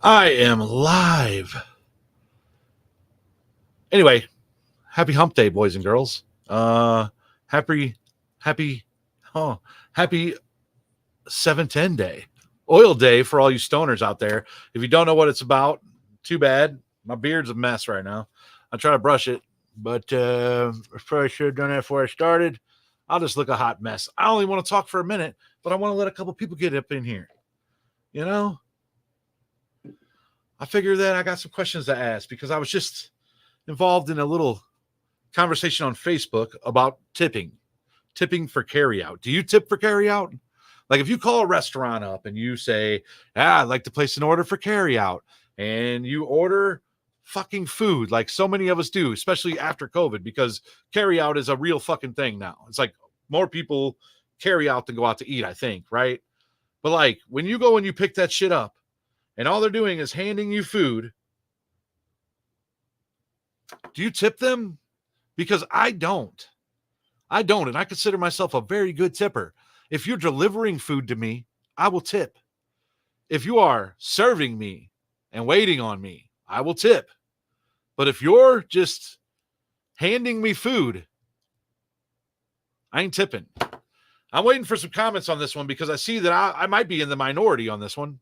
I am live. Anyway, happy hump day, boys and girls. Happy, happy, oh, happy 710 day. Oil day for all you stoners out there. If you don't know what it's about, too bad. My beard's a mess right now. I try to brush it, but I probably should have done that before I started. I'll just look a hot mess. I only want to talk for a minute, but I want to let a couple people get up in here. You know, I figure that I got some questions to ask because I was just involved in a little conversation on Facebook about tipping for carryout. Do you tip for carryout? Like if you call a restaurant up and you say, I'd like to place an order for carryout, and you order fucking food like so many of us do, especially after COVID, because carryout is a real fucking thing now. It's like more people carry out than go out to eat, I think, right? But like when you go and you pick that shit up and all they're doing is handing you food, do you tip them? Because I don't. And I consider myself a very good tipper. If you're delivering food to me, I will tip. If you are serving me and waiting on me, I will tip. But if you're just handing me food, I ain't tipping. I'm waiting for some comments on this one because I see that I might be in the minority on this one.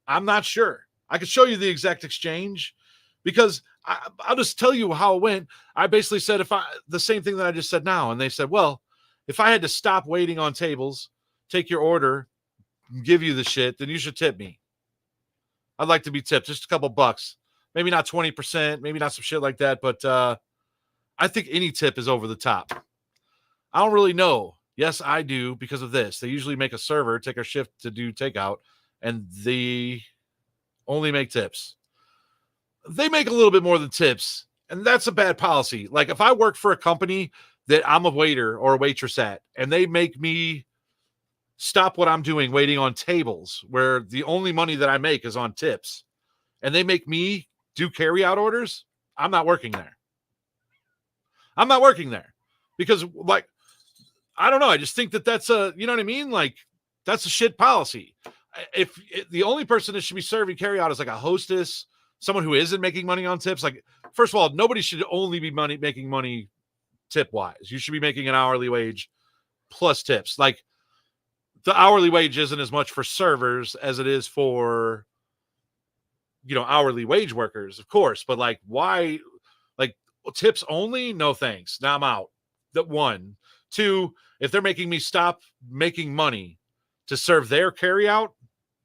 I'm not sure. I could show you the exact exchange because I'll just tell you how it went. I basically said the same thing that I just said now. And they said, well, if I had to stop waiting on tables, take your order, give you the shit, then you should tip me. I'd like to be tipped just a couple bucks. Maybe not 20%, maybe not some shit like that. But I think any tip is over the top. I don't really know. Yes, I do because of this. They usually make a server take a shift to do takeout, and they only make tips. They make a little bit more than tips, and that's a bad policy. Like if I work for a company that I'm a waiter or a waitress at, and they make me stop what I'm doing waiting on tables where the only money that I make is on tips, and they make me do carry-out orders, I'm not working there. I'm not working there because, like, I don't know. I just think that that's a, you know what I mean? Like, that's a shit policy. If the only person that should be serving carry-out is like a hostess, someone who isn't making money on tips, like, first of all, nobody should only be making money tip-wise. You should be making an hourly wage plus tips. Like, the hourly wage isn't as much for servers as it is for, hourly wage workers, of course. But, like, why? Like, tips only? No thanks. Now I'm out. That one. Two, if they're making me stop making money to serve their carry-out,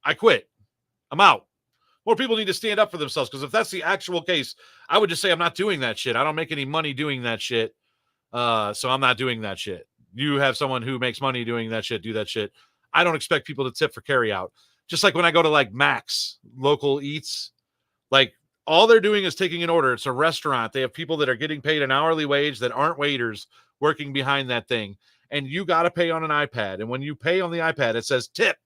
I quit. I'm out. More people need to stand up for themselves, because if that's the actual case, I would just say I'm not doing that shit. I don't make any money doing that shit, so I'm not doing that shit. You have someone who makes money doing that shit, do that shit. I don't expect people to tip for carry-out. Just like when I go to, like, Mac's, local eats, like, all they're doing is taking an order. It's a restaurant. They have people that are getting paid an hourly wage that aren't waiters working behind that thing. And you got to pay on an iPad. And when you pay on the iPad, it says tip.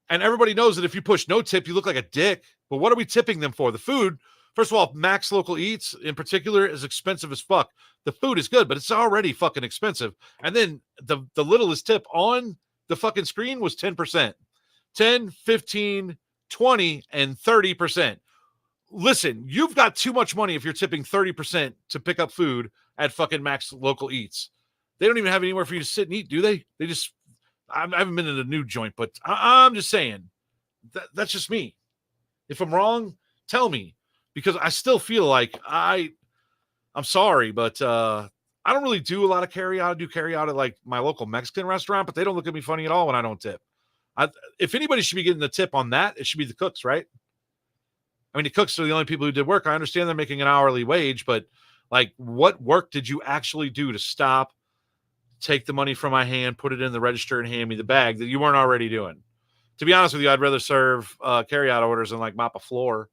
And everybody knows that if you push no tip, you look like a dick. But what are we tipping them for? The food, first of all, Mac's Local Eats in particular is expensive as fuck. The food is good, but it's already fucking expensive. And then the littlest tip on the fucking screen was 10%. 10, 15, 20, and 30%. Listen, you've got too much money if you're tipping 30% to pick up food at fucking Mac's Local Eats. They don't even have anywhere for you to sit and eat, do they? They just, I haven't been in a new joint, but I'm just saying, that's just me. If I'm wrong, tell me, because I still feel like I'm sorry, but I don't really do a lot of carry out. I do carry out at like my local Mexican restaurant, but they don't look at me funny at all when I don't tip. If anybody should be getting the tip on that, it should be the cooks, right? I mean, the cooks are the only people who did work. I understand they're making an hourly wage, but like, what work did you actually do to stop, take the money from my hand, put it in the register, and hand me the bag that you weren't already doing? To be honest with you, I'd rather serve carry-out orders than like mop a floor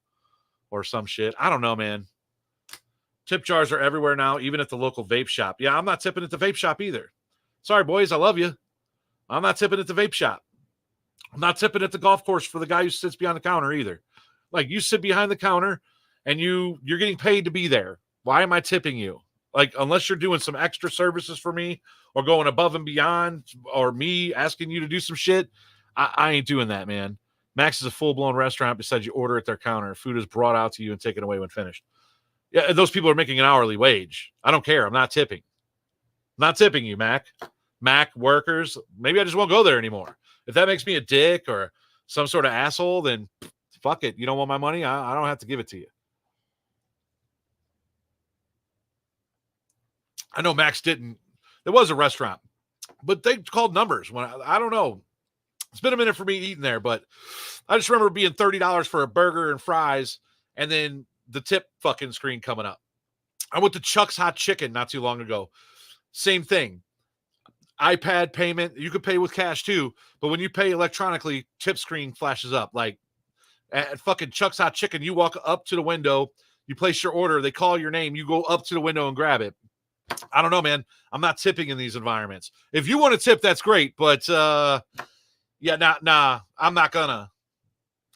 or some shit. I don't know, man. Tip jars are everywhere now, even at the local vape shop. Yeah, I'm not tipping at the vape shop either. Sorry, boys, I love you. I'm not tipping at the vape shop. I'm not tipping at the golf course for the guy who sits behind the counter either. Like, you sit behind the counter and you're getting paid to be there. Why am I tipping you? Like, unless you're doing some extra services for me or going above and beyond, or me asking you to do some shit, I ain't doing that, man. Max is a full-blown restaurant. Besides, you order at their counter. Food is brought out to you and taken away when finished. Yeah, those people are making an hourly wage. I don't care. I'm not tipping. I'm not tipping you, Mac. Mac workers. Maybe I just won't go there anymore. If that makes me a dick or some sort of asshole, then fuck it. You don't want my money? I don't have to give it to you. I know Max didn't. There was a restaurant, but they called numbers. When I don't know. It's been a minute for me eating there, but I just remember being $30 for a burger and fries, and then the tip fucking screen coming up. I went to Chuck's Hot Chicken not too long ago. Same thing. iPad payment. You could pay with cash too, but when you pay electronically, tip screen flashes up. Like at fucking Chuck's Hot Chicken, you walk up to the window, you place your order, they call your name, you go up to the window and grab it. I don't know, man. I'm not tipping in these environments. If you want to tip, that's great, but yeah, nah, I'm not gonna.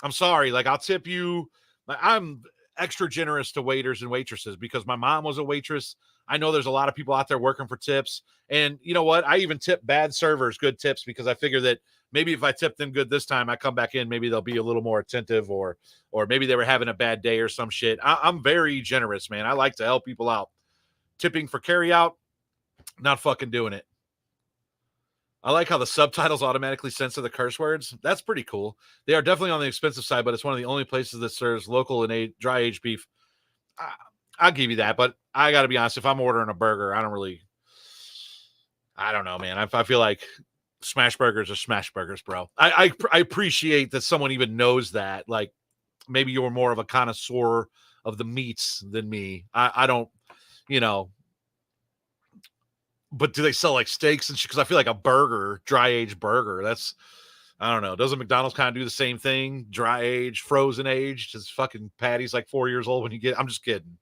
I'm sorry. Like, I'll tip you. I'm extra generous to waiters and waitresses because my mom was a waitress. I know there's a lot of people out there working for tips. And you know what? I even tip bad servers good tips because I figure that maybe if I tip them good this time, I come back in, maybe they'll be a little more attentive or maybe they were having a bad day or some shit. I'm very generous, man. I like to help people out. Tipping for carryout, not fucking doing it. I like how the subtitles automatically censor the curse words. That's pretty cool. They are definitely on the expensive side, but it's one of the only places that serves local and dry aged beef. I'll give you that, but I got to be honest. If I'm ordering a burger, I don't know, man. I feel like smash burgers are smash burgers, bro. I appreciate that someone even knows that. Like, maybe you're more of a connoisseur of the meats than me. I don't, you know. But do they sell like steaks and shit? Because I feel like a burger, dry aged burger, that's, I don't know. Doesn't McDonald's kind of do the same thing? Dry aged, frozen aged? His fucking patty's like 4 years old when you get. I'm just kidding.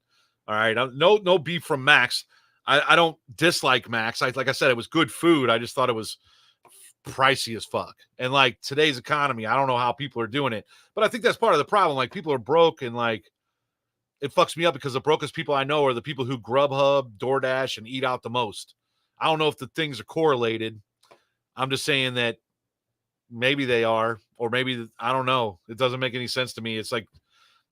All right, no beef from Max. I don't dislike Max. Like I said, it was good food. I just thought it was pricey as fuck. And like today's economy, I don't know how people are doing it, but I think that's part of the problem. Like, people are broke, and like it fucks me up because the brokest people I know are the people who Grubhub, DoorDash, and eat out the most. I don't know if the things are correlated. I'm just saying that maybe they are, or maybe, I don't know. It doesn't make any sense to me. It's like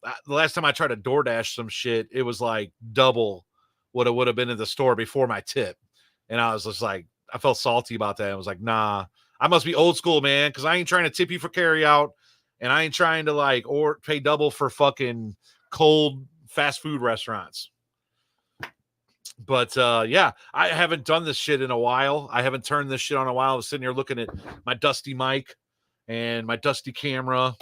the last time I tried to DoorDash some shit, it was like double what it would have been in the store before my tip. And I was just like, I felt salty about that. I was like, nah, I must be old school, man, because I ain't trying to tip you for carryout, and I ain't trying to like or pay double for fucking cold fast food restaurants. But yeah, I haven't done this shit in a while. I haven't turned this shit on in a while. I was sitting here looking at my dusty mic and my dusty camera,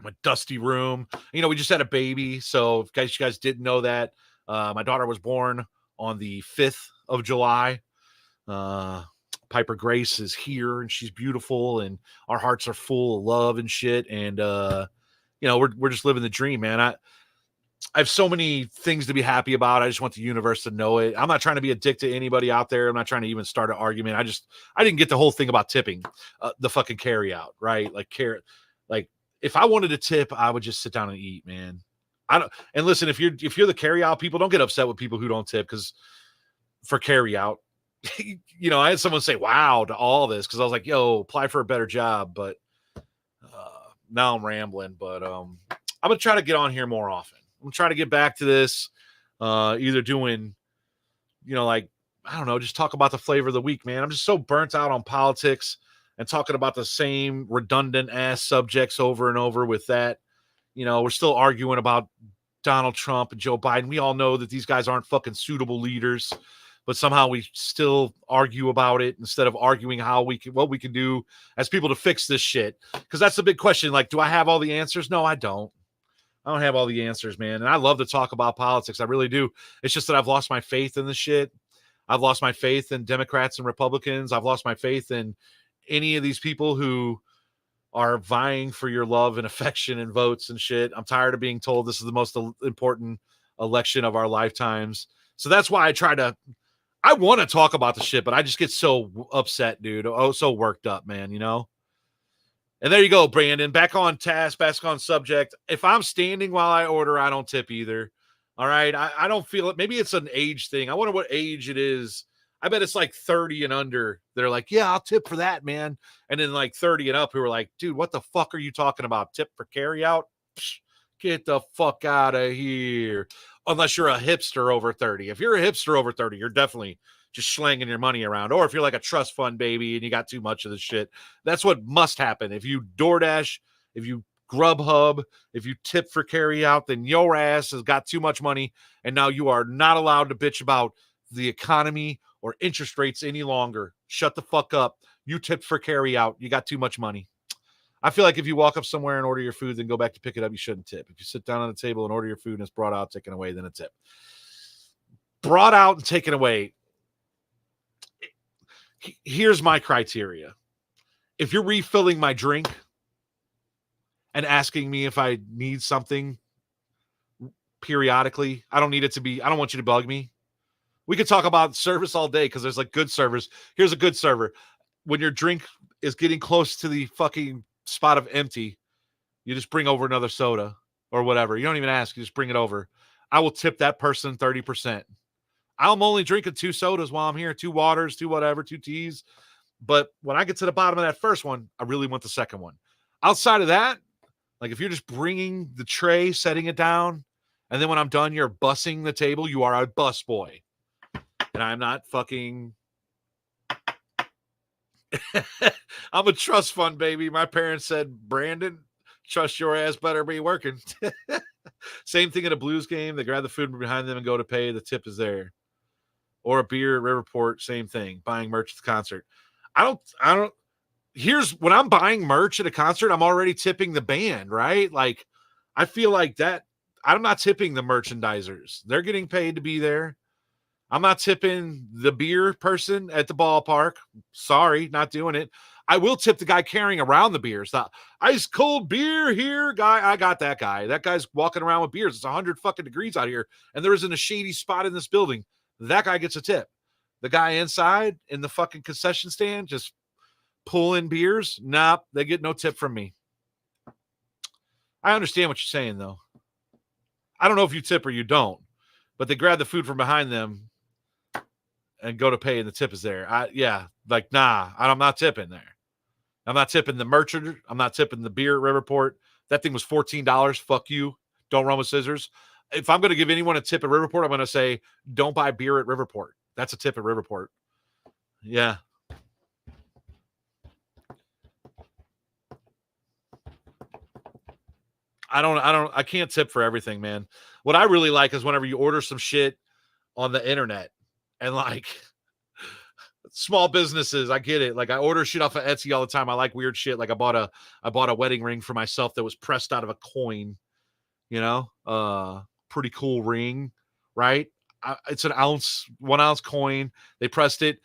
my dusty room. You know, we just had a baby. So if you guys didn't know that, my daughter was born on the 5th of July. Piper Grace is here, and she's beautiful, and our hearts are full of love and shit. And you know, we're just living the dream, man. I have so many things to be happy about. I just want the universe to know it. I'm not trying to be a dick to anybody out there. I'm not trying to even start an argument. I didn't get the whole thing about tipping, the fucking carry out, right? Like if I wanted to tip, I would just sit down and eat, man. And listen, if you're the carry out people, don't get upset with people who don't tip, because for carry out, you know, I had someone say, wow, to all this. Cause I was like, yo, apply for a better job. But now I'm rambling, but I'm going to try to get on here more often. I'm trying to get back to this, either doing, you know, like, I don't know, just talk about the flavor of the week, man. I'm just so burnt out on politics and talking about the same redundant ass subjects over and over with that. You know, we're still arguing about Donald Trump and Joe Biden. We all know that these guys aren't fucking suitable leaders, but somehow we still argue about it instead of arguing what we can do as people to fix this shit. Because that's the big question. Like, do I have all the answers? No, I don't. I don't have all the answers, man. And I love to talk about politics. I really do. It's just that I've lost my faith in this shit. I've lost my faith in Democrats and Republicans. I've lost my faith in any of these people who are vying for your love and affection and votes and shit. I'm tired of being told this is the most important election of our lifetimes. So that's why I want to talk about the shit, but I just get so upset, dude. Oh, so worked up, man, you know? And there you go, Brandon. Back on task, back on subject. If I'm standing while I order, I don't tip either. All right. I don't feel it. Maybe it's an age thing. I wonder what age it is. I bet it's like 30 and under. They're like, yeah, I'll tip for that, man. And then like 30 and up who are like, dude, what the fuck are you talking about? Tip for carry out? Psh, get the fuck out of here. Unless you're a hipster over 30. If you're a hipster over 30, you're definitely just slanging your money around. Or if you're like a trust fund baby and you got too much of this shit, that's what must happen. If you DoorDash, if you Grubhub, if you tip for carry out, then your ass has got too much money. And now you are not allowed to bitch about the economy or interest rates any longer. Shut the fuck up. You tipped for carry out. You got too much money. I feel like if you walk up somewhere and order your food, then go back to pick it up, you shouldn't tip. If you sit down on the table and order your food and it's brought out, taken away, then a tip. Brought out and taken away. Here's my criteria. If you're refilling my drink and asking me if I need something periodically, I don't want you to bug me. We could talk about service all day because there's like good servers. Here's a good server. When your drink is getting close to the fucking spot of empty, you just bring over another soda or whatever. You don't even ask. You just bring it over. I will tip that person 30%. I'm only drinking 2 sodas while I'm here, 2 waters, 2 whatever, 2 teas. But when I get to the bottom of that first one, I really want the second one. Outside of that, like if you're just bringing the tray, setting it down, and then when I'm done, you're bussing the table, you are a bus boy. And I'm not fucking... I'm a trust fund baby. My parents said, Brandon, trust your ass better be working. Same thing at a Blues game. They grab the food behind them and go to pay. The tip is there. Or a beer at Riverport, same thing. Buying merch at the concert. Here's when I'm buying merch at a concert, I'm already tipping the band, right? Like, I feel like that. I'm not tipping the merchandisers. They're getting paid to be there. I'm not tipping the beer person at the ballpark. Sorry, not doing it. I will tip the guy carrying around the beers. The ice cold beer here, guy. I got that guy. That guy's walking around with beers. It's 100 fucking degrees out here, and there isn't a shady spot in this building. That guy gets a tip. The guy inside in the fucking concession stand just pulling beers, nah, they get no tip from me. I understand what you're saying, though. I don't know if you tip or you don't, but they grab the food from behind them and go to pay, and the tip is there. I'm not tipping there. I'm not tipping the merchant. I'm not tipping the beer at Riverport. That thing was $14. Fuck you. Don't run with scissors. If I'm going to give anyone a tip at Riverport, I'm going to say, don't buy beer at Riverport. That's a tip at Riverport. Yeah. I can't tip for everything, man. What I really like is whenever you order some shit on the internet and like small businesses, I get it. Like I order shit off of Etsy all the time. I like weird shit. Like I bought a wedding ring for myself that was pressed out of a coin, pretty cool ring, right? It's 1 ounce coin. They pressed it.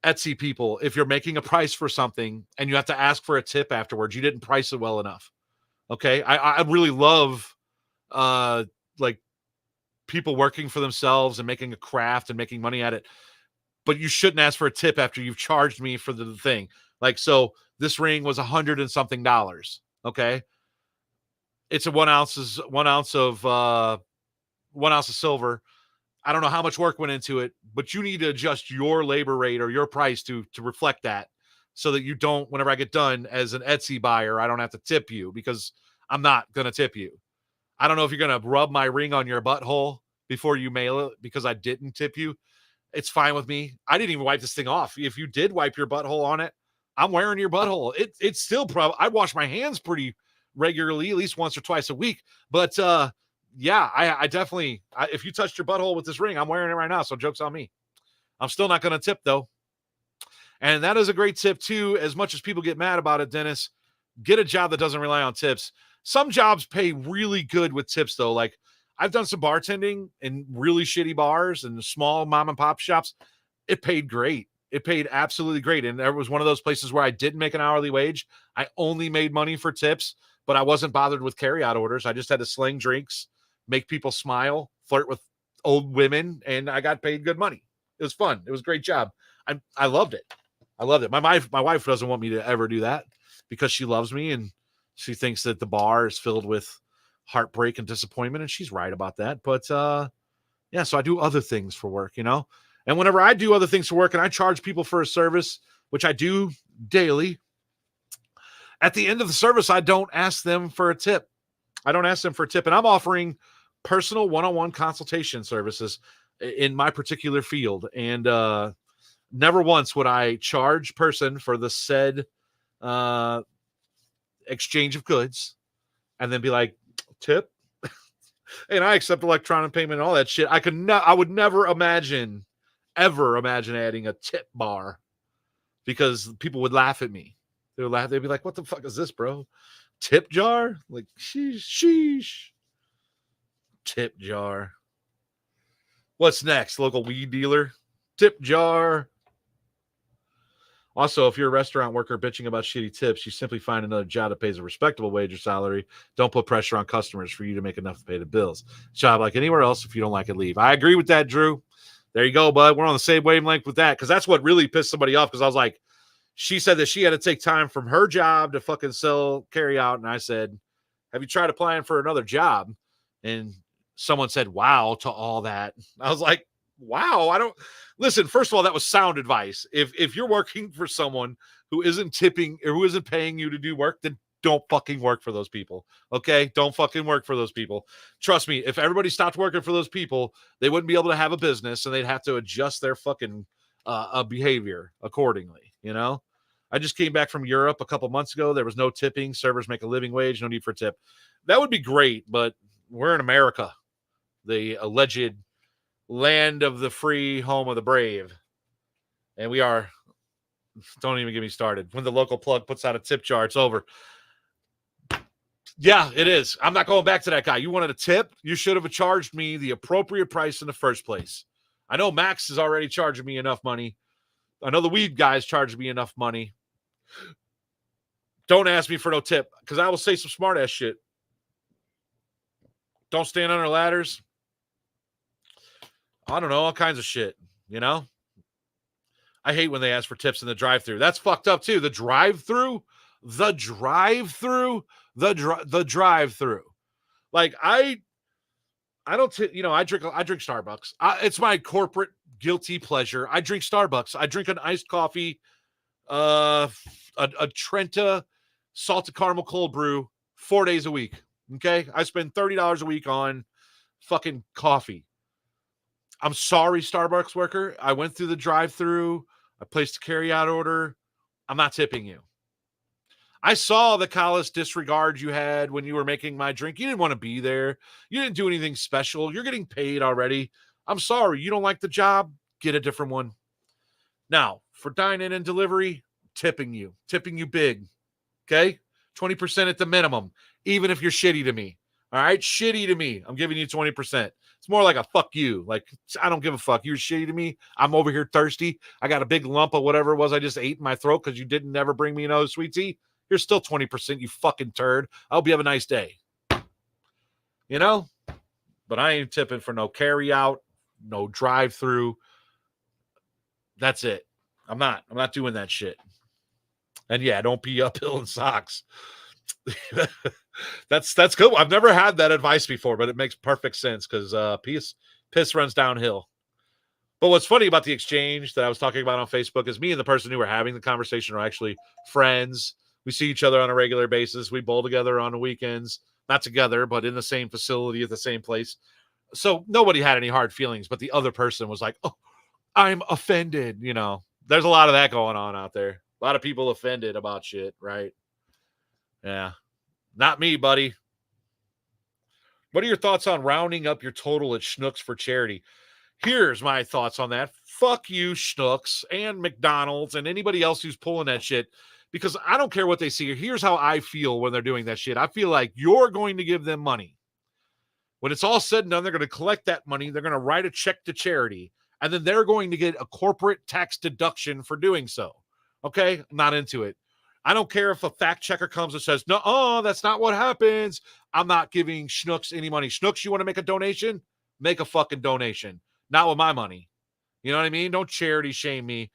Etsy people, if you're making a price for something and you have to ask for a tip afterwards, you didn't price it well enough. Okay. I really love, like people working for themselves and making a craft and making money at it, but you shouldn't ask for a tip after you've charged me for the thing. Like, so this ring was $100 and something. Okay. It's 1 ounce of silver. I don't know how much work went into it, but you need to adjust your labor rate or your price to reflect that, so that you don't, whenever I get done as an Etsy buyer, I don't have to tip you, because I'm not going to tip you. I don't know if you're going to rub my ring on your butthole before you mail it because I didn't tip you. It's fine with me. I didn't even wipe this thing off. If you did wipe your butthole on it, I'm wearing your butthole. It's still probably, I wash my hands pretty regularly, at least once or twice a week. But yeah, I definitely, if you touched your butthole with this ring, I'm wearing it right now. So joke's on me. I'm still not going to tip though. And that is a great tip too. As much as people get mad about it, Dennis, get a job that doesn't rely on tips. Some jobs pay really good with tips though. Like I've done some bartending in really shitty bars and small mom and pop shops. It paid great. It paid absolutely great. And there was one of those places where I didn't make an hourly wage. I only made money for tips, but I wasn't bothered with carryout orders. I just had to sling drinks, make people smile, flirt with old women, and I got paid good money. It was fun. It was a great job. I loved it. I loved it. My wife doesn't want me to ever do that because she loves me and she thinks that the bar is filled with heartbreak and disappointment, and she's right about that. But yeah, so I do other things for work, And whenever I do other things for work and I charge people for a service, which I do daily, at the end of the service, I don't ask them for a tip. And I'm offering personal one-on-one consultation services in my particular field. And never once would I charge person for the said exchange of goods and then be like, tip. And I accept electronic payment and all that shit. I would never imagine adding a tip bar, because people would laugh at me. They'd be like, what the fuck is this, bro? Tip jar? Like, sheesh. Tip jar. What's next? Local weed dealer? Tip jar. Also, if you're a restaurant worker bitching about shitty tips, you simply find another job that pays a respectable wage or salary. Don't put pressure on customers for you to make enough to pay the bills. Job like anywhere else. If you don't like it, leave. I agree with that, Drew. There you go, bud. We're on the same wavelength with that, because that's what really pissed somebody off, because I was like, she said that she had to take time from her job to fucking sell carryout. And I said, have you tried applying for another job? And someone said, wow, to all that. I was like, wow, I don't listen. First of all, that was sound advice. If you're working for someone who isn't tipping or who isn't paying you to do work, then don't fucking work for those people. Okay. Don't fucking work for those people. Trust me. If everybody stopped working for those people, they wouldn't be able to have a business, and they'd have to adjust their fucking behavior accordingly. You know, I just came back from Europe a couple months ago. There was no tipping. Servers make a living wage. No need for a tip. That would be great, but we're in America, the alleged land of the free, home of the brave. And we are, don't even get me started. When the local plug puts out a tip jar, it's over. Yeah, it is. I'm not going back to that guy. You wanted a tip? You should have charged me the appropriate price in the first place. I know Max is already charging me enough money. I know the weed guy's charging me enough money. Don't ask me for no tip, because I will say some smart ass shit. Don't stand under ladders. I don't know, all kinds of shit, you know? I hate when they ask for tips in the drive-thru. That's fucked up too. The drive-thru. Like I don't, I drink Starbucks. It's my corporate guilty pleasure. I drink Starbucks. I drink an iced coffee, a Trenta salted caramel cold brew 4 days a week. Okay. I spend $30 a week on fucking coffee. I'm sorry, Starbucks worker. I went through the drive-thru. I placed a carry-out order. I'm not tipping you. I saw the callous disregard you had when you were making my drink. You didn't want to be there. You didn't do anything special. You're getting paid already. I'm sorry. You don't like the job? Get a different one. Now, for dine-in and delivery, tipping you big. Okay? 20% at the minimum, even if you're shitty to me. All right? Shitty to me. I'm giving you 20%. It's more like a fuck you. Like, I don't give a fuck. You're shitty to me. I'm over here thirsty. I got a big lump of whatever it was I just ate in my throat because you didn't never bring me another sweet tea. You're still 20%, you fucking turd. I hope you have a nice day. You know? But I ain't tipping for no carry out, no drive-through. That's it. I'm not doing that shit. And yeah, don't pee uphill in socks. That's good. I've never had that advice before, but it makes perfect sense because piss runs downhill. But what's funny about the exchange that I was talking about on Facebook is me and the person who were having the conversation are actually friends. We see each other on a regular basis. We bowl together on the weekends, not together, but in the same facility at the same place. So nobody had any hard feelings, but the other person was like, oh, I'm offended. You know, there's a lot of that going on out there. A lot of people offended about shit, right? Yeah. Not me, buddy. What are your thoughts on rounding up your total at Schnucks for charity? Here's my thoughts on that. Fuck you, Schnucks and McDonald's and anybody else who's pulling that shit, because I don't care what they see. Here's how I feel when they're doing that shit. I feel like you're going to give them money. When it's all said and done, they're going to collect that money. They're going to write a check to charity, and then they're going to get a corporate tax deduction for doing so. Okay? I'm not into it. I don't care if a fact checker comes and says, no, that's not what happens. I'm not giving Schnucks any money. Schnucks, you want to make a donation? Make a fucking donation. Not with my money. You know what I mean? Don't charity shame me.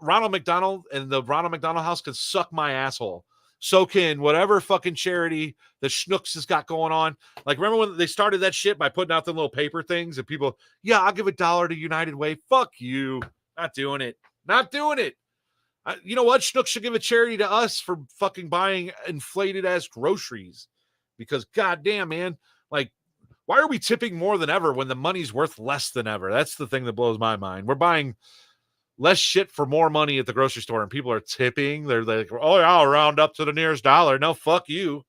Ronald McDonald and the Ronald McDonald House can suck my asshole. So can whatever fucking charity the Schnooks has got going on. Like, remember when they started that shit by putting out the little paper things and people, yeah, I'll give $1 to United Way. Fuck you. Not doing it. Not doing it. You know what? Schnooks should give a charity to us for fucking buying inflated ass groceries. Because goddamn, man, like, why are we tipping more than ever when the money's worth less than ever? That's the thing that blows my mind. We're buying less shit for more money at the grocery store, and people are tipping. They're like, oh, yeah, I'll round up to the nearest dollar. No, fuck you.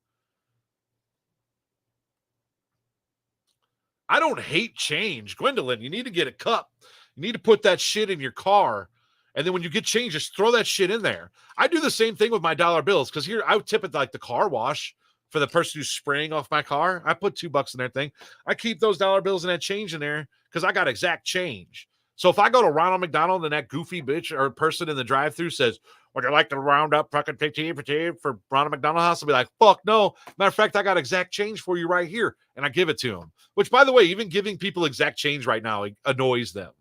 I don't hate change. Gwendolyn, you need to get a cup. You need to put that shit in your car. And then when you get change, just throw that shit in there. I do the same thing with my dollar bills because here I would tip it like the car wash for the person who's spraying off my car. I put $2 in their thing. I keep those dollar bills and that change in there because I got exact change. So if I go to Ronald McDonald and that goofy bitch or person in the drive-thru says, would you like to round up fucking 15 for Ronald McDonald House? I'll be like, fuck no. Matter of fact, I got exact change for you right here. And I give it to him. Which, by the way, even giving people exact change right now annoys them.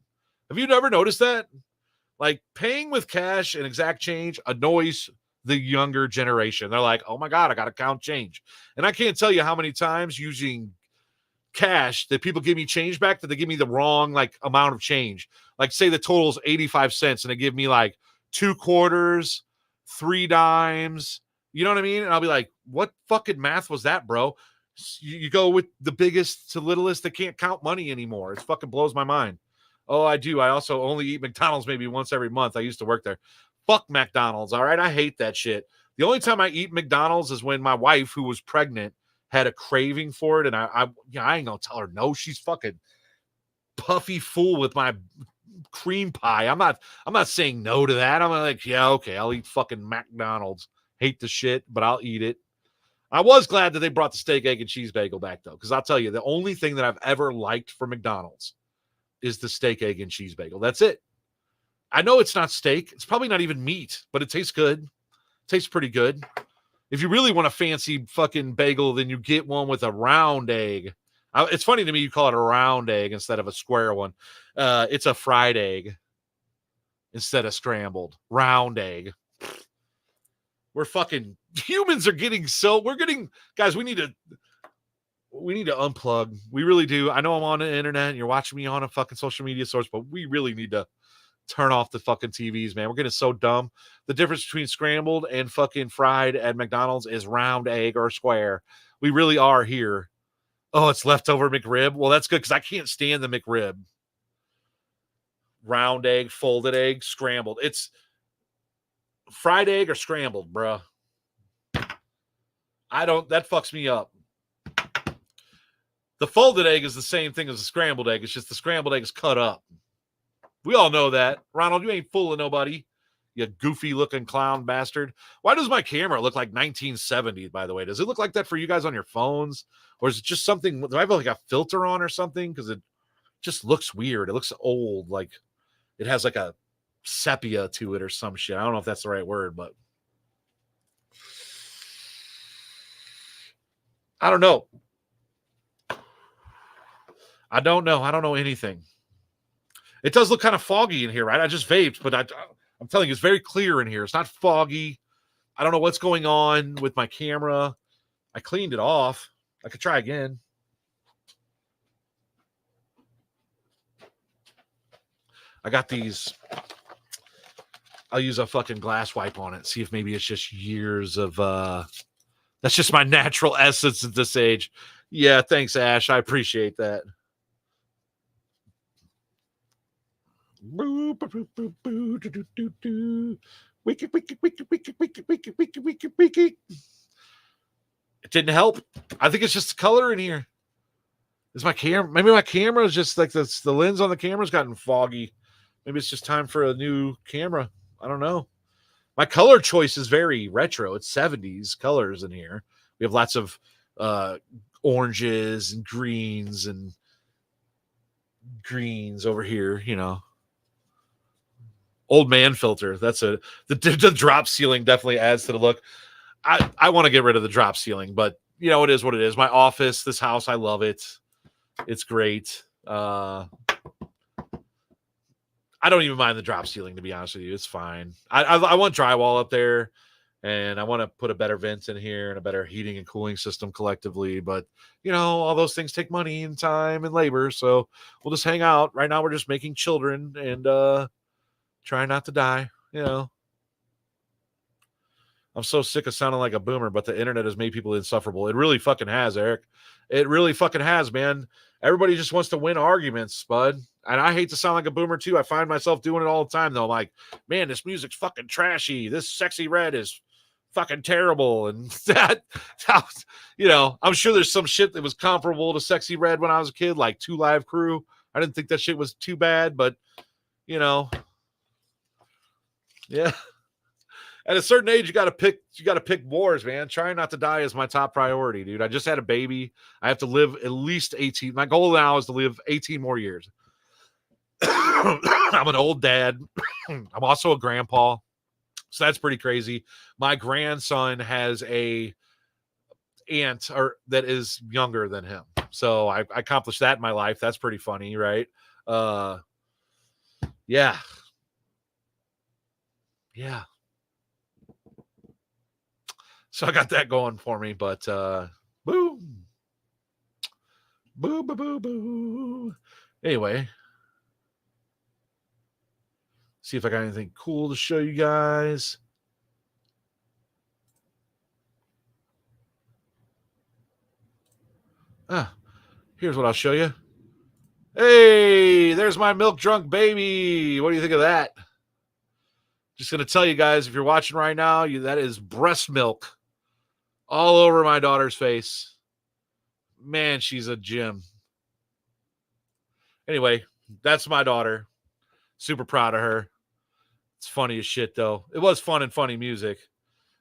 Have you never noticed that? Like, paying with cash and exact change annoys the younger generation. They're like, oh my God, I got to count change. And I can't tell you how many times using cash that people give me change back that they give me the wrong like amount of change. Like, say the total's 85 cents and they give me like 2 quarters, 3 dimes. You know what I mean? And I'll be like, what fucking math was that, bro? You go with the biggest to littlest that can't count money anymore. It fucking blows my mind. Oh, I do. I also only eat McDonald's maybe once every month. I used to work there. Fuck McDonald's. All right. I hate that shit. The only time I eat McDonald's is when my wife, who was pregnant, had a craving for it. And I ain't gonna tell her no. She's fucking puffy fool with my cream pie. I'm not saying no to that. I'm like, yeah, okay, I'll eat fucking McDonald's. Hate the shit, but I'll eat it. I was glad that they brought the steak, egg, and cheese bagel back though, because I'll tell you, the only thing that I've ever liked from McDonald's is the steak, egg, and cheese bagel. That's it. I know it's not steak. It's probably not even meat, but it tastes good. It tastes pretty good. If you really want a fancy fucking bagel, then you get one with a round egg. It's funny to me you call it a round egg instead of a square one. It's a fried egg instead of scrambled. Round egg. We're fucking humans are getting guys, we need to unplug. We really do. I know I'm on the internet and you're watching me on a fucking social media source, but we really need to turn off the fucking TVs, man. We're getting so dumb. The difference between scrambled and fucking fried at McDonald's is round egg or square. We really are here. Oh, it's leftover McRib. Well, that's good because I can't stand the McRib. Round egg, folded egg, scrambled. It's fried egg or scrambled, bruh. That fucks me up. The folded egg is the same thing as the scrambled egg. It's just the scrambled egg is cut up. We all know that. Ronald, you ain't fooling nobody. You goofy looking clown bastard. Why does my camera look like 1970, by the way? Does it look like that for you guys on your phones? Or is it just something? Do I have like a filter on or something? Because it just looks weird. It looks old. Like it has like a sepia to it or some shit. I don't know if that's the right word, but I don't know. I don't know anything. It does look kind of foggy in here, right? I just vaped, but I'm telling you, it's very clear in here. It's not foggy. I don't know what's going on with my camera. I cleaned it off. I could try again. I got these. I'll use a fucking glass wipe on it. See if maybe it's just years of that's just my natural essence at this age. Yeah, thanks, Ash. I appreciate that. It didn't help. I think it's just the color in here. Is my camera? Maybe my camera is just like this. The lens on the camera's gotten foggy. Maybe it's just time for a new camera. I don't know. My color choice is very retro. It's 70s colors in here. We have lots of oranges and greens over here, you know. Old man filter. That's the drop ceiling definitely adds to the look. I want to get rid of the drop ceiling, but you know, it is what it is. My office, this house, I love it. It's great. I don't even mind the drop ceiling, to be honest with you. It's fine. I want drywall up there. And I want to put a better vent in here and a better heating and cooling system collectively. But, all those things take money and time and labor. So we'll just hang out. Right now, we're just making children and trying not to die. I'm so sick of sounding like a boomer, but the internet has made people insufferable. It really fucking has, Eric. It really fucking has, man. Everybody just wants to win arguments, bud. And I hate to sound like a boomer too. I find myself doing it all the time, though. I'm like, man, this music's fucking trashy. This Sexy Red is fucking terrible. And I'm sure there's some shit that was comparable to Sexy Red when I was a kid, like Two Live Crew. I didn't think that shit was too bad, but, yeah. At a certain age, you got to pick wars, man. Trying not to die is my top priority, dude. I just had a baby. I have to live at least 18. My goal now is to live 18 more years. I'm an old dad. I'm also a grandpa. So that's pretty crazy. My grandson has a aunt that is younger than him. So I accomplished that in my life. That's pretty funny, right? Yeah. Yeah. So I got that going for me, but boo. Boo, boo, boo, boo. Anyway. See if I got anything cool to show you guys. Here's what I'll show you. Hey, there's my milk drunk baby. What do you think of that? Just going to tell you guys, if you're watching right now, that is breast milk all over my daughter's face. Man, she's a gem. Anyway, that's my daughter. Super proud of her. It's funny as shit, though. It was fun and funny music.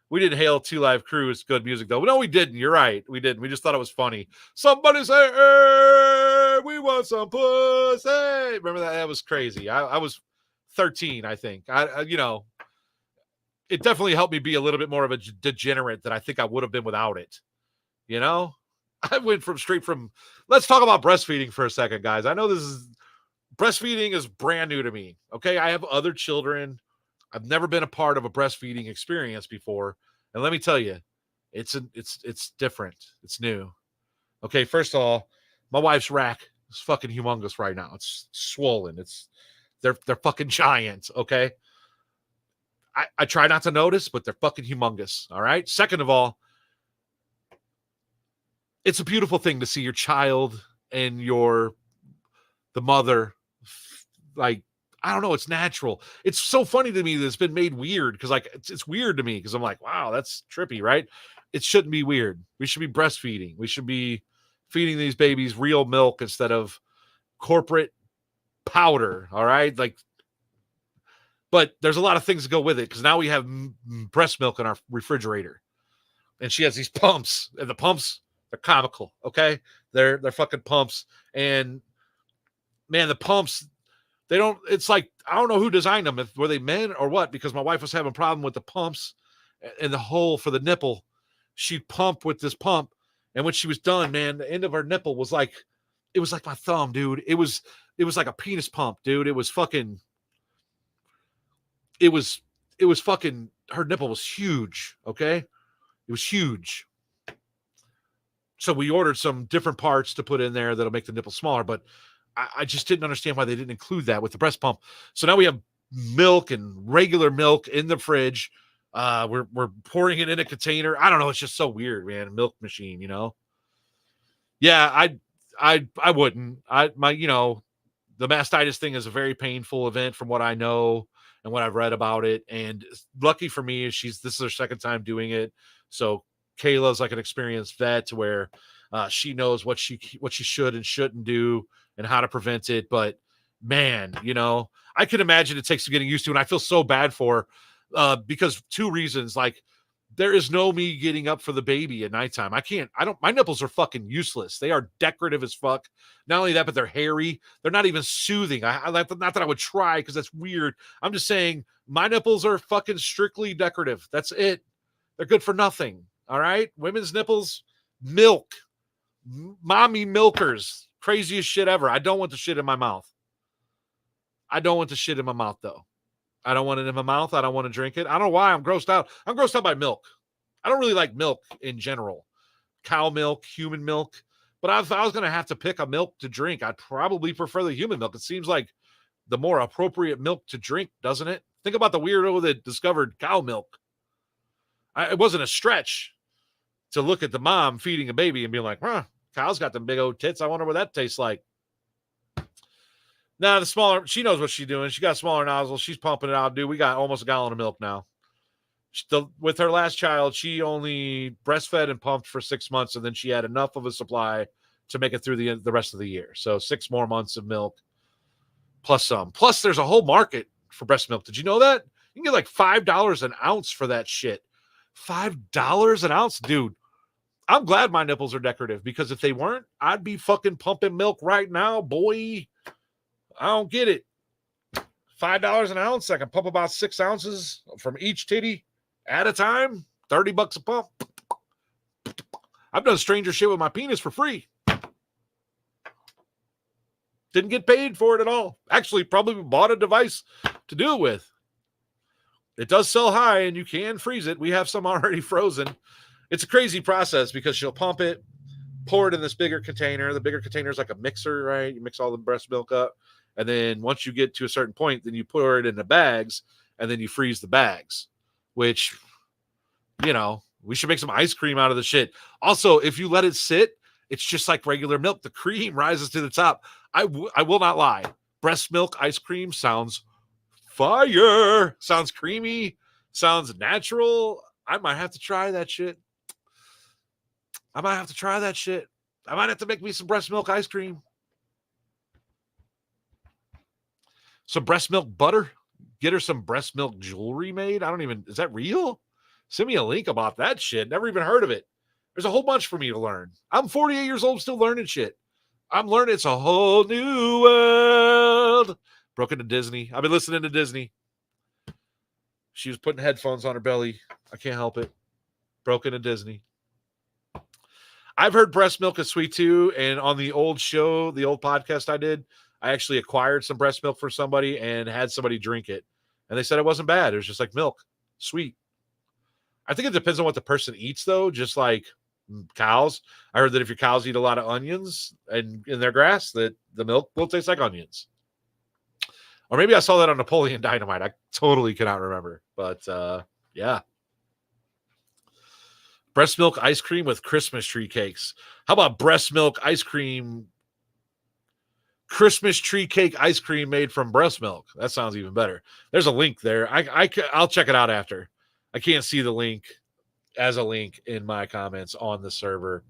We didn't hail Two Live Crew as good music, though. No, we didn't. You're right. We didn't. We just thought it was funny. Somebody say, hey, we want some pussy. Remember that? That was crazy. I was 13, I think. It definitely helped me be a little bit more of a degenerate than I think I would have been without it. I went straight from, let's talk about breastfeeding for a second, guys. I know breastfeeding is brand new to me. Okay. I have other children. I've never been a part of a breastfeeding experience before. And let me tell you, it's different. It's new. Okay. First of all, my wife's rack is fucking humongous right now. It's swollen. They're fucking giant. Okay. I try not to notice, but they're fucking humongous. All right. Second of all, it's a beautiful thing to see your child and the mother, like, I don't know. It's natural. It's so funny to me that it's been made weird because, like, it's weird to me because I'm like, wow, that's trippy, right? It shouldn't be weird. We should be breastfeeding. We should be feeding these babies real milk instead of corporate powder. All right, but there's a lot of things that go with it because now we have breast milk in our refrigerator, and she has these pumps, and the pumps, they're comical. Okay, they're fucking pumps, and man, the pumps. It's like, I don't know who designed them. Were they men or what? Because my wife was having a problem with the pumps and the hole for the nipple. She'd pump with this pump. And when she was done, man, the end of her nipple was like, it was like my thumb, dude. It was like a penis pump, dude. It was fucking, her nipple was huge. Okay. It was huge. So we ordered some different parts to put in there that'll make the nipple smaller, but I just didn't understand why they didn't include that with the breast pump. So now we have milk and regular milk in the fridge. We're pouring it in a container. I don't know. It's just so weird, man. Milk machine, Yeah, I wouldn't. The mastitis thing is a very painful event from what I know and what I've read about it. And lucky for me, this is her second time doing it. So Kayla's like an experienced vet where she knows what she should and shouldn't do and how to prevent it. But man, I can imagine it takes some getting used to. And I feel so bad for because two reasons. Like, there is no me getting up for the baby at nighttime. My nipples are fucking useless. They are decorative as fuck. Not only that, but they're hairy. They're not even soothing. Not that I would try because that's weird. I'm just saying my nipples are fucking strictly decorative. That's it. They're good for nothing. All right. Women's nipples, milk, mommy milkers, craziest shit ever. I don't want the shit in my mouth. I don't want the shit in my mouth though. I don't want it in my mouth. I don't want to drink it. I don't know why I'm grossed out. I'm grossed out by milk. I don't really like milk in general. Cow milk, human milk. But if I was going to have to pick a milk to drink, I'd probably prefer the human milk. It seems like the more appropriate milk to drink, doesn't it? Think about the weirdo that discovered cow milk. It wasn't a stretch to look at the mom feeding a baby and being like, huh, cow's got them big old tits. I wonder what that tastes like. Nah, the smaller, she knows what she's doing. She got smaller nozzles. She's pumping it out, dude. We got almost a gallon of milk now. With her last child, she only breastfed and pumped for 6 months, and then she had enough of a supply to make it through the rest of the year. So 6 more months of milk plus some. Plus, there's a whole market for breast milk. Did you know that? You can get like $5 an ounce for that shit. $5 an ounce, dude. I'm glad my nipples are decorative, because if they weren't, I'd be fucking pumping milk right now, boy. I don't get it. $5 an ounce. I can pump about 6 ounces from each titty at a time. $30 a pump. I've done stranger shit with my penis for free. Didn't get paid for it at all. Actually, probably bought a device to do it with. It does sell high, and you can freeze it. We have some already frozen. It's a crazy process, because she'll pump it, pour it in this bigger container. The bigger container is like a mixer, right? You mix all the breast milk up. And then once you get to a certain point, then you pour it in the bags, and then you freeze the bags, which, you know, we should make some ice cream out of the shit. Also, if you let it sit, it's just like regular milk. The cream rises to the top. I will not lie. Breast milk ice cream sounds fire. Sounds creamy. Sounds natural. I might have to try that shit. I might have to make me some breast milk ice cream. Some breast milk butter. Get her some breast milk jewelry made. Is that real? Send me a link about that shit. Never even heard of it. There's a whole bunch for me to learn. I'm 48 years old, still learning shit. I'm learning. It's a whole new world. Broke into Disney. I've been listening to Disney. She was putting headphones on her belly. I can't help it. Broke into Disney. I've heard breast milk is sweet too. And on the old show, the old podcast I did, I actually acquired some breast milk for somebody and had somebody drink it. And they said it wasn't bad. It was just like milk. Sweet. I think it depends on what the person eats, though. Just like cows. I heard that if your cows eat a lot of onions and in their grass, that the milk will taste like onions. Or maybe I saw that on Napoleon Dynamite. I totally cannot remember. But yeah. Breast milk ice cream with Christmas tree cakes. How about breast milk ice cream? Christmas tree cake ice cream made from breast milk. That sounds even better. There's a link there. I'll check it out after. I can't see the link as a link in my comments on the server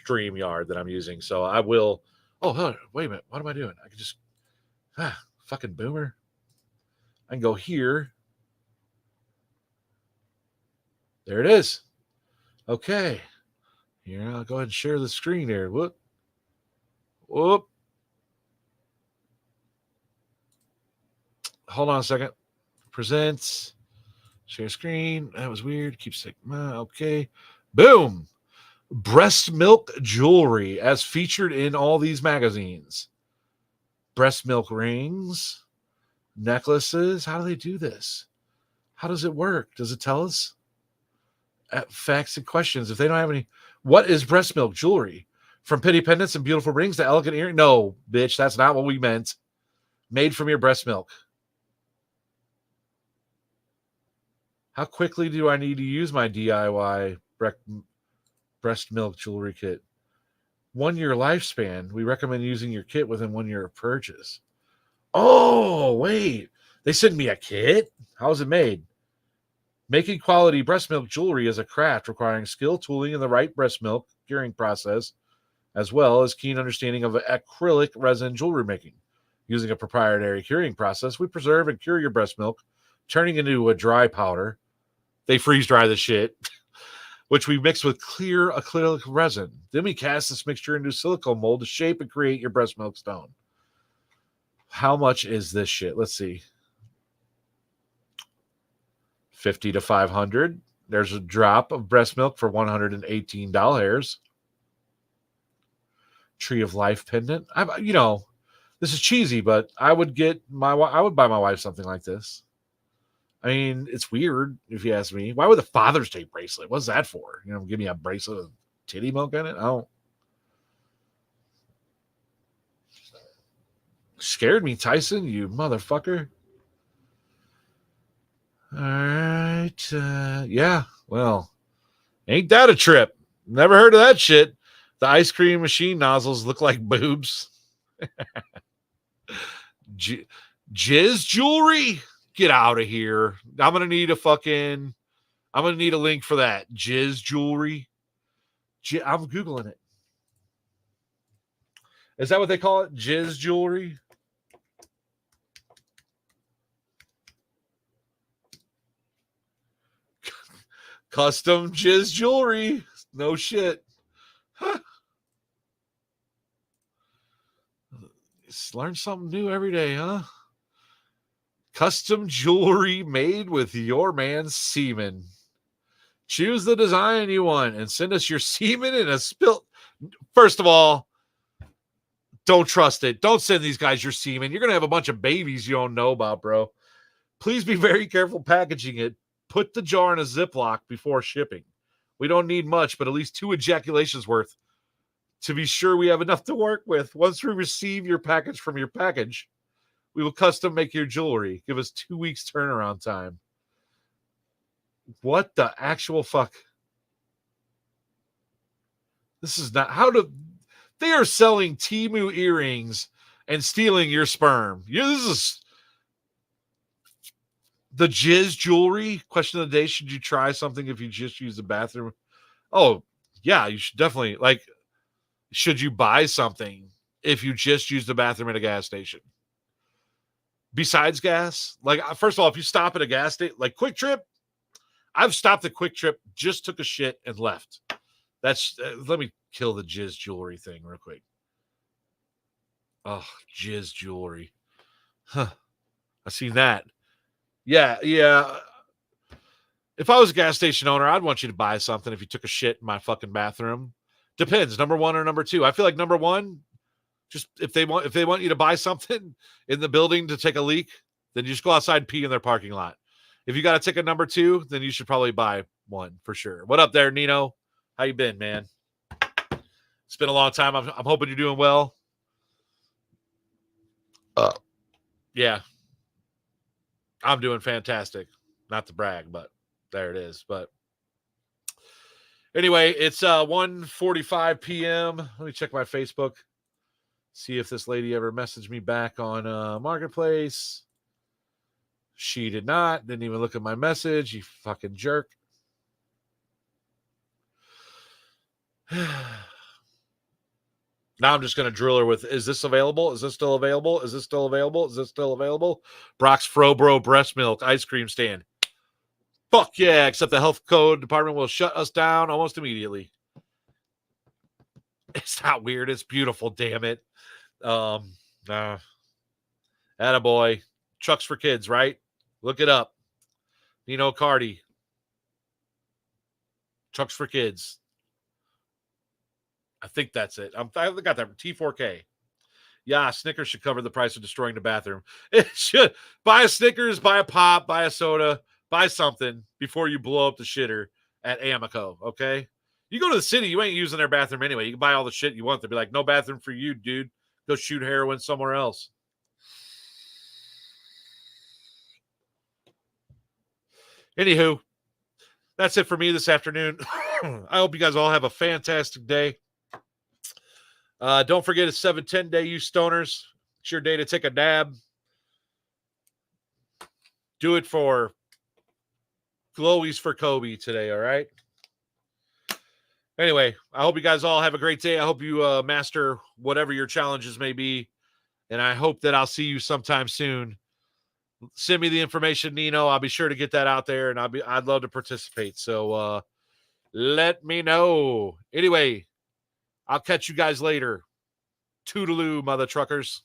StreamYard that I'm using. So I will. Oh, wait a minute. What am I doing? I can just. Fucking boomer. I can go here. There it is. Okay. Here, I'll go ahead and share the screen here. Whoop. Hold on a second. Presents. Share screen. That was weird. Keep saying, okay. Boom. Breast milk jewelry as featured in all these magazines. Breast milk rings, necklaces. How do they do this? How does it work? Does it tell us? Facts and questions. If they don't have any, what is breast milk jewelry? From pretty pendants and beautiful rings to elegant earrings? No, bitch, that's not what we meant. Made from your breast milk. How quickly do I need to use my DIY breast milk jewelry kit? 1 year lifespan. We recommend using your kit within 1 year of purchase. Oh, wait. They sent me a kit? How is it made? Making quality breast milk jewelry is a craft requiring skill, tooling, and the right breast milk curing process, as well as keen understanding of acrylic resin jewelry making. Using a proprietary curing process, we preserve and cure your breast milk, turning into a dry powder. They freeze dry the shit, which we mix with clear acrylic resin. Then we cast this mixture into a silicone mold to shape and create your breast milk stone. How much is this shit? Let's see. $50 to $500. There's a drop of breast milk for $118. Tree of Life pendant. This is cheesy, but I would buy my wife something like this. I mean, it's weird if you ask me. Why would the Father's Day bracelet? What's that for? You know, give me a bracelet with titty milk in it? I don't. Scared me, Tyson, you motherfucker. All right. Yeah. Well, ain't that a trip? Never heard of that shit. The ice cream machine nozzles look like boobs. Jizz jewelry? Get out of here. I'm going to need a link for that. Jizz jewelry. I'm Googling it. Is that what they call it? Jizz jewelry? Custom jizz jewelry. No shit. Huh. Learn something new every day, huh? Custom jewelry made with your man's semen. Choose the design you want and send us your semen in a spill. First of all, don't trust it. Don't send these guys your semen. You're going to have a bunch of babies you don't know about, bro. Please be very careful packaging it. Put the jar in a Ziploc before shipping. We don't need much, but at least 2 ejaculations worth to be sure we have enough to work with. Once we receive your package from your package, we will custom make your jewelry. Give us 2 weeks turnaround time. What the actual fuck? This is not how to. They are selling Temu earrings and stealing your sperm. This is the jizz jewelry. Question of the day: should you try something if you just use the bathroom? Oh yeah, you should definitely like. Should you buy something if you just use the bathroom at a gas station? Besides gas, like first of all, if you stop at a gas station, like Quick Trip, I've stopped at Quick Trip, just took a shit and left. That's let me kill the jizz jewelry thing real quick. Oh, jizz jewelry. Huh. I seen that. Yeah. If I was a gas station owner, I'd want you to buy something if you took a shit in my fucking bathroom. Depends, number 1 or number 2. I feel like number 1, just if they want you to buy something in the building to take a leak, then you just go outside and pee in their parking lot. If you got a ticket number 2, then you should probably buy one for sure. What up there, Nino? How you been, man? It's been a long time. I'm hoping you're doing well. Yeah. I'm doing fantastic. Not to brag, but there it is. But anyway, it's 1:45 p.m. Let me check my Facebook. See if this lady ever messaged me back on Marketplace. She did not. Didn't even look at my message. You fucking jerk. Now I'm just going to drill her with, is this available? Is this still available? Is this still available? Is this still available? Brock's Frobro breast milk ice cream stand. Fuck yeah, except the health code department will shut us down almost immediately. It's not weird. It's beautiful, damn it. Attaboy. Trucks for kids, right? Look it up. Nino Cardi. Trucks for kids. I think that's it. I got that. T4K. Yeah, Snickers should cover the price of destroying the bathroom. It should. Buy a Snickers, buy a pop, buy a soda, buy something before you blow up the shitter at Amico, okay? You go to the city, you ain't using their bathroom anyway. You can buy all the shit you want. They'll be like, no bathroom for you, dude. Go shoot heroin somewhere else. Anywho, that's it for me this afternoon. I hope you guys all have a fantastic day. Don't forget it's 7-10 day, you stoners. It's your day to take a dab. Do it for Glowies for Kobe today, all right? Anyway, I hope you guys all have a great day. I hope you master whatever your challenges may be. And I hope that I'll see you sometime soon. Send me the information, Nino. I'll be sure to get that out there, and I'd love to participate. So let me know. Anyway, I'll catch you guys later. Toodaloo, mother truckers.